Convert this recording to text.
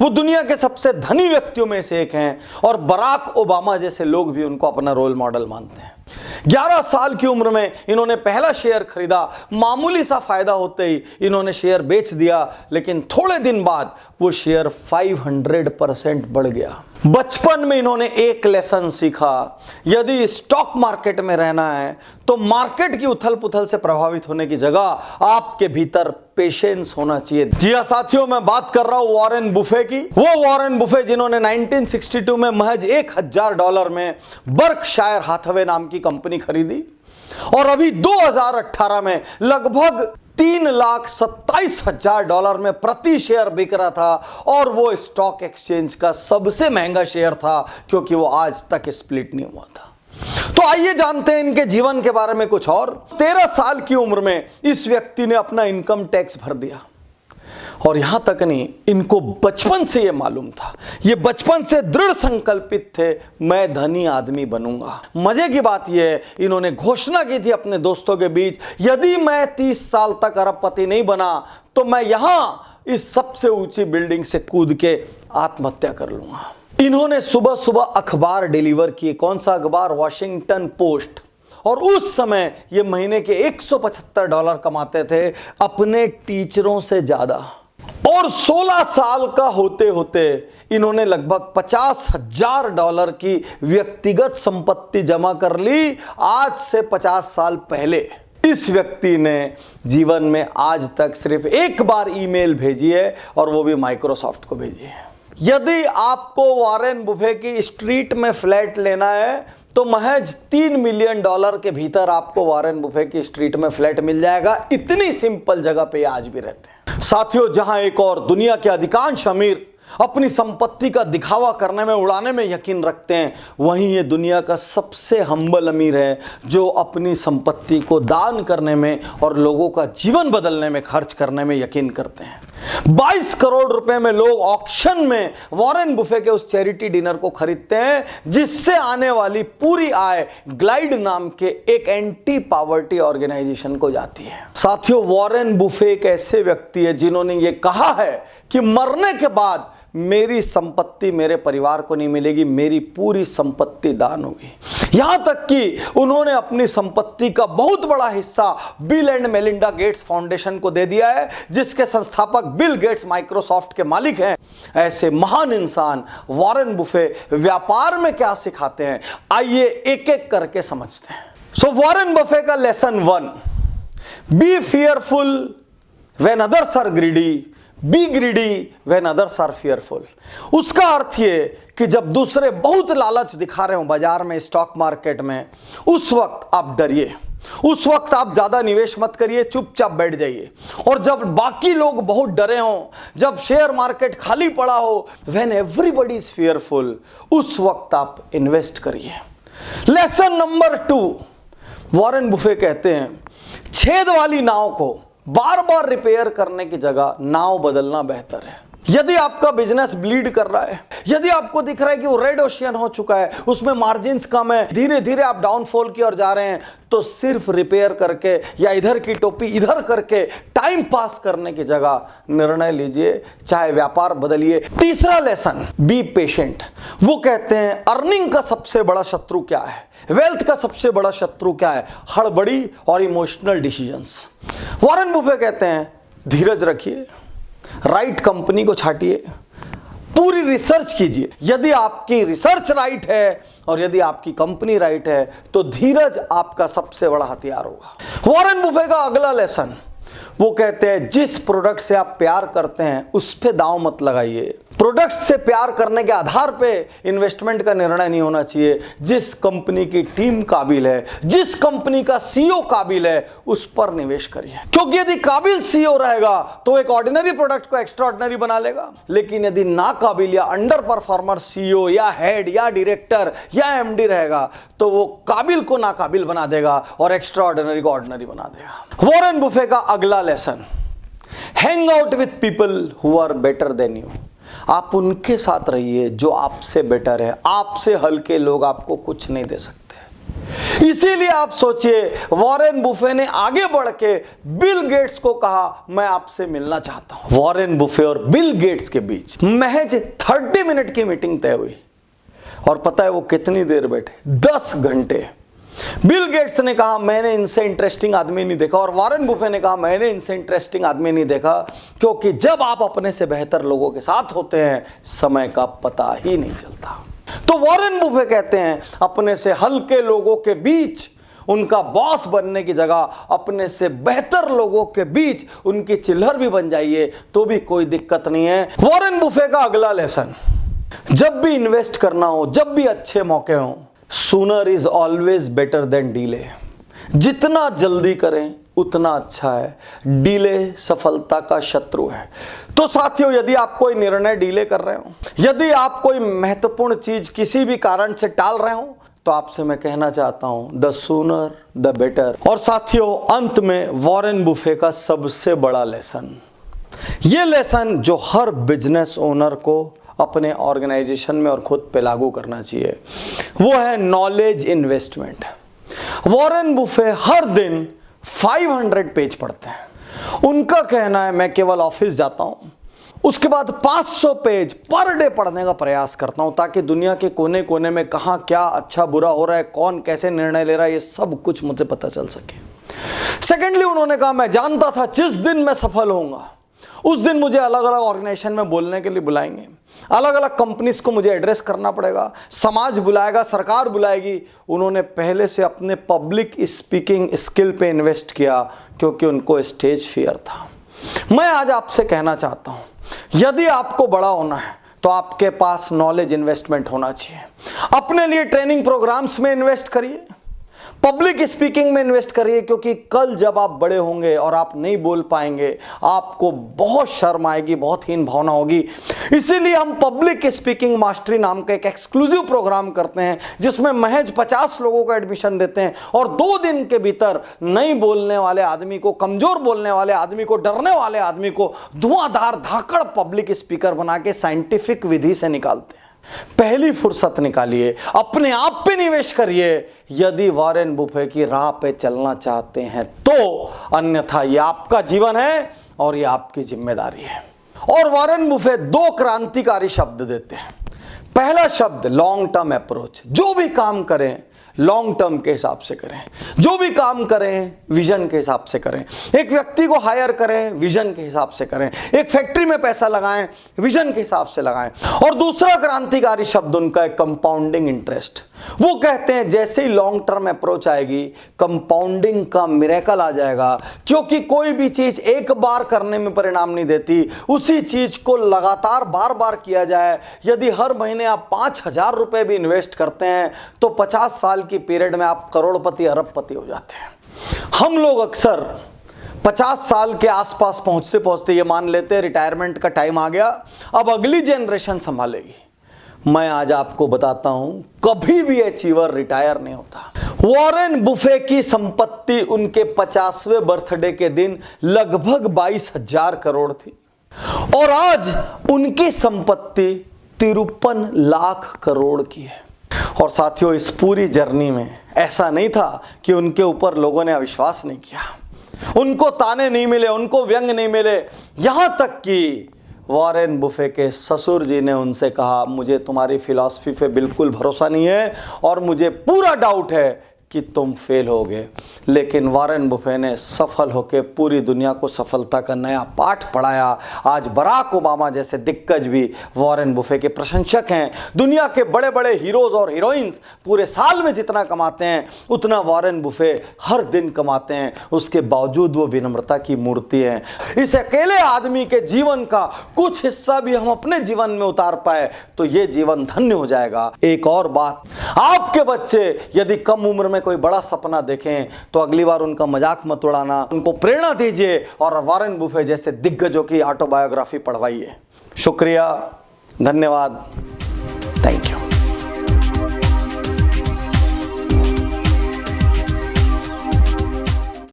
वो दुनिया के सबसे धनी व्यक्तियों में से एक हैं और बराक ओबामा जैसे लोग भी उनको अपना रोल मॉडल मानते हैं। 11 साल की उम्र में इन्होंने पहला शेयर खरीदा, मामूली सा फायदा होते ही इन्होंने शेयर बेच दिया, लेकिन थोड़े दिन बाद वो शेयर 500% बढ़ गया। बचपन में इन्होंने एक लेसन सीखा, यदि स्टॉक मार्केट में रहना है तो मार्केट की उथल पुथल से प्रभावित होने की जगह आपके भीतर पेशेंस होना चाहिए। जी हाँ साथियों, मैं बात कर रहा हूं वॉरेन बुफे की। वो वॉरेन बुफे जिन्होंने 1962 में महज $1000 में बर्कशायर हाथवे नाम की कंपनी खरीदी और अभी 2018 में लगभग $3,27,000 में प्रति शेयर बिक रहा था और वो स्टॉक एक्सचेंज का सबसे महंगा शेयर था क्योंकि वो आज तक स्प्लिट नहीं हुआ था। तो आइए जानते हैं इनके जीवन के बारे में कुछ और। 13 साल की उम्र में इस व्यक्ति ने अपना इनकम टैक्स भर दिया और यहां तक नहीं, इनको बचपन से यह मालूम था, ये बचपन से दृढ़ संकल्पित थे, मैं धनी आदमी बनूंगा। मजे की बात यह है, इन्होंने घोषणा की थी अपने दोस्तों के बीच, यदि मैं 30 साल तक अरबपति नहीं बना तो मैं यहां इस सबसे ऊंची बिल्डिंग से कूद के आत्महत्या कर लूंगा। इन्होंने सुबह सुबह अखबार डिलीवर किए। कौन सा अखबार? Washington post. और उस समय ये महीने के $175 कमाते थे, अपने टीचरों से ज्यादा। और 16 साल का होते होते इन्होंने लगभग $50,000 की व्यक्तिगत संपत्ति जमा कर ली। आज से 50 साल पहले इस व्यक्ति ने जीवन में आज तक सिर्फ एक बार ईमेल भेजी है और वो भी माइक्रोसॉफ्ट को भेजी है। यदि आपको वॉरेन बुफे की स्ट्रीट में फ्लैट लेना है तो महज $3 मिलियन के भीतर आपको वॉरेन बुफे की स्ट्रीट में फ्लैट मिल जाएगा। इतनी सिंपल जगह पे आज भी रहते हैं साथियों। जहां एक और दुनिया के अधिकांश अमीर अपनी संपत्ति का दिखावा करने में, उड़ाने में यकीन रखते हैं, वहीं ये दुनिया का सबसे हम्बल अमीर है जो अपनी संपत्ति को दान करने में और लोगों का जीवन बदलने में खर्च करने में यकीन करते हैं। 22 करोड़ रुपए में लोग ऑक्शन में वॉरेन बुफे के उस चैरिटी डिनर को खरीदते हैं जिससे आने वाली पूरी आय ग्लाइड नाम के एक एंटी पॉवर्टी ऑर्गेनाइजेशन को जाती है। साथियों, वॉरेन बुफे एक ऐसे व्यक्ति है जिन्होंने ये कहा है कि मरने के बाद मेरी संपत्ति मेरे परिवार को नहीं मिलेगी, मेरी पूरी संपत्ति दान होगी। यहां तक कि उन्होंने अपनी संपत्ति का बहुत बड़ा हिस्सा bill and Melinda Gates foundation को दे दिया है, जिसके संस्थापक बिल गेट्स माइक्रोसॉफ्ट के मालिक हैं। ऐसे महान इंसान वॉरेन बुफे व्यापार में क्या सिखाते हैं, आइए एक एक करके समझते हैं। सो वॉरेन बुफे का lesson 1, be fearful when others are greedy, be greedy when others are fearful. उसका अर्थ ये कि जब दूसरे बहुत लालच दिखा रहे हो बाजार में, स्टॉक मार्केट में, उस वक्त आप डरिए, उस वक्त आप ज्यादा निवेश मत करिए, चुपचाप बैठ जाइए। और जब बाकी लोग बहुत डरे हों, जब शेयर मार्केट खाली पड़ा हो, व्हेन एवरीबॉडी इज फियरफुल, उस वक्त आप इन्वेस्ट करिए। लेसन नंबर 2, वॉरेन बुफे कहते हैं छेद वाली नाव को बार बार रिपेयर करने की जगह नाव बदलना बेहतर है। यदि आपका बिजनेस ब्लीड कर रहा है, यदि आपको दिख रहा है कि वो रेड ओशियन हो चुका है, उसमें मार्जिन्स कम है, धीरे धीरे आप डाउनफॉल की ओर जा रहे हैं, तो सिर्फ रिपेयर करके या इधर की टोपी इधर करके टाइम पास करने की जगह निर्णय लीजिए, चाहे व्यापार बदलिए। तीसरा लेसन, बी पेशेंट। वो कहते हैं अर्निंग का सबसे बड़ा शत्रु क्या है, वेल्थ का सबसे बड़ा शत्रु क्या है? हड़बड़ी और इमोशनल डिसीजंस। वॉरेन बुफे कहते हैं धीरज रखिए, राइट कंपनी को छाटिए, पूरी रिसर्च कीजिए। यदि आपकी रिसर्च राइट है और यदि आपकी कंपनी राइट है तो धीरज आपका सबसे बड़ा हथियार होगा। वॉरेन बुफे का अगला लेसन, वो कहते हैं जिस प्रोडक्ट से आप प्यार करते हैं उस पे दांव मत लगाइए। प्रोडक्ट से प्यार करने के आधार पे इन्वेस्टमेंट का निर्णय नहीं होना चाहिए। जिस कंपनी की टीम काबिल है, जिस कंपनी का सीईओ काबिल है, उस पर निवेश करिए, क्योंकि यदि काबिल सीईओ रहेगा तो एक ऑर्डिनरी प्रोडक्ट को एक्स्ट्रा ऑर्डिनरी बना लेगा, लेकिन यदि नाकाबिल या अंडर परफॉर्मर सीईओ या हेड या डायरेक्टर या एमडी रहेगा तो वो काबिल को नाकाबिल बना देगा और एक्स्ट्रा ऑर्डिनरी को ऑर्डिनरी बना देगा। वॉरेन बुफे का अगला lesson, hang out with people who are better than you. आप उनके साथ रहिए जो आपसे बेटर है, आपसे हल्के लोग आपको कुछ नहीं दे सकते। इसीलिए आप सोचिए, वॉरेन बुफे ने आगे बढ़ के बिल गेट्स को कहा मैं आपसे मिलना चाहता हूं। वॉरेन बुफे और बिल गेट्स के बीच महज 30 मिनट की मीटिंग तय हुई और पता है वो कितनी देर बैठे? 10 घंटे। बिल गेट्स ने कहा मैंने इनसे इंटरेस्टिंग आदमी नहीं देखा, और वॉरेन बुफे ने कहा मैंने इनसे इंटरेस्टिंग आदमी नहीं देखा, क्योंकि जब आप अपने से बेहतर लोगों के साथ होते हैं समय का पता ही नहीं चलता। तो वॉरेन बुफे कहते हैं अपने से हल्के लोगों के बीच उनका बॉस बनने की जगह अपने से बेहतर लोगों के बीच उनकी चिल्हर भी बन जाइए तो भी कोई दिक्कत नहीं है। वॉरेन बुफे का अगला लेसन, जब भी इन्वेस्ट करना हो, जब भी अच्छे मौके हों, sooner is always better than delay. जितना जल्दी करें उतना अच्छा है, डीले सफलता का शत्रु है। तो साथियों, यदि आप कोई निर्णय डीले कर रहे हो, यदि आप कोई महत्वपूर्ण चीज किसी भी कारण से टाल रहे हो, तो आपसे मैं कहना चाहता हूं द सूनर द बेटर। और साथियों, अंत में वॉरेन बुफे का सबसे बड़ा लेसन, यह लेसन जो हर बिजनेस ओनर को अपने ऑर्गेनाइजेशन में और खुद पे लागू करना चाहिए, वो है नॉलेज इन्वेस्टमेंट। वॉरेन बुफे हर दिन 500 पेज पढ़ते हैं। उनका कहना है मैं केवल ऑफिस जाता हूं, उसके बाद 500 पेज पर डे पढ़ने का प्रयास करता हूं, ताकि दुनिया के कोने कोने में कहां क्या अच्छा बुरा हो रहा है, कौन कैसे निर्णय ले रहा है, ये सब कुछ मुझे पता चल सके। सेकेंडली, उन्होंने कहा मैं जानता था जिस दिन मैं सफल होऊंगा उस दिन मुझे अलग अलग ऑर्गेनाइजेशन में बोलने के लिए बुलाएंगे, अलग अलग कंपनीज को मुझे एड्रेस करना पड़ेगा, समाज बुलाएगा, सरकार बुलाएगी। उन्होंने पहले से अपने पब्लिक स्पीकिंग स्किल पे इन्वेस्ट किया, क्योंकि उनको स्टेज फियर था। मैं आज आपसे कहना चाहता हूं, यदि आपको बड़ा होना है तो आपके पास नॉलेज इन्वेस्टमेंट होना चाहिए। अपने लिए ट्रेनिंग प्रोग्राम्स में इन्वेस्ट करिए, पब्लिक स्पीकिंग में इन्वेस्ट करिए, क्योंकि कल जब आप बड़े होंगे और आप नहीं बोल पाएंगे, आपको बहुत शर्म आएगी, बहुत हीन भावना होगी। इसीलिए हम पब्लिक स्पीकिंग मास्टरी नाम का एक एक्सक्लूसिव प्रोग्राम करते हैं, जिसमें महज 50 लोगों को एडमिशन देते हैं और 2 दिन के भीतर नहीं बोलने वाले आदमी को, कमजोर बोलने वाले आदमी को, डरने वाले आदमी को धुआंधार धाकड़ पब्लिक स्पीकर बना के साइंटिफिक विधि से निकालते हैं। पहली फुर्सत निकालिए, अपने आप पे निवेश करिए, यदि वॉरेन बुफे की राह पे चलना चाहते हैं तो, अन्यथा ये आपका जीवन है और ये आपकी जिम्मेदारी है। और वॉरेन बुफे 2 क्रांतिकारी शब्द देते हैं। पहला शब्द लॉन्ग टर्म अप्रोच, जो भी काम करें लॉन्ग टर्म के हिसाब से करें, जो भी काम करें विजन के हिसाब से करें। एक व्यक्ति को हायर करें विजन के हिसाब से करें, एक फैक्ट्री में पैसा लगाएं विजन के हिसाब से लगाएं। और दूसरा क्रांतिकारी शब्द उनका है कंपाउंडिंग इंटरेस्ट। वो कहते हैं जैसे ही लॉन्ग टर्म अप्रोच आएगी, कंपाउंडिंग का मिरेकल आ जाएगा, क्योंकि कोई भी चीज एक बार करने में परिणाम नहीं देती, उसी चीज को लगातार बार बार किया जाए। यदि हर महीने आप 5,000 रुपए भी इन्वेस्ट करते हैं तो 50 साल की पीरियड में आप करोड़पति अरबपति हो जाते हैं। हम लोग अक्सर 50 साल के आसपास पहुंचते पहुंचते ये मान लेते हैं रिटायरमेंट का टाइम आ गया, अब अगली जनरेशन संभालेगी। मैं आज आपको बताता हूं, कभी भी अचीवर रिटायर नहीं होता। वॉरेन बुफे की संपत्ति उनके 50वें बर्थडे के दिन लगभग 22,000 करोड़ थी, और आज उनकी संपत्ति 53 लाख करोड़ की है। और साथियों, इस पूरी जर्नी में ऐसा नहीं था कि उनके ऊपर लोगों ने अविश्वास नहीं किया, उनको ताने नहीं मिले, उनको व्यंग नहीं मिले। यहां तक कि वॉरेन बुफे के ससुर जी ने उनसे कहा मुझे तुम्हारी फिलॉसफी पे बिल्कुल भरोसा नहीं है और मुझे पूरा डाउट है कि तुम फेल होगे। लेकिन वॉरेन बुफे ने सफल होकर पूरी दुनिया को सफलता का नया पाठ पढ़ाया। आज बराक ओबामा जैसे दिग्गज भी वॉरेन बुफे के प्रशंसक हैं। दुनिया के बड़े बड़े हीरोज और हीरोइंस पूरे साल में जितना कमाते हैं उतना वॉरेन बुफे हर दिन कमाते हैं। उसके बावजूद वो विनम्रता की मूर्ति है। इस अकेले आदमी के जीवन का कुछ हिस्सा भी हम अपने जीवन में उतार पाए तो ये जीवन धन्य हो जाएगा। एक और बात, आपके बच्चे यदि कम उम्र में कोई बड़ा सपना देखें तो अगली बार उनका मजाक मत उड़ाना, उनको प्रेरणा दीजिए और वॉरेन बुफे जैसे दिग्गजों की ऑटोबायोग्राफी पढ़वाइए। शुक्रिया, धन्यवाद।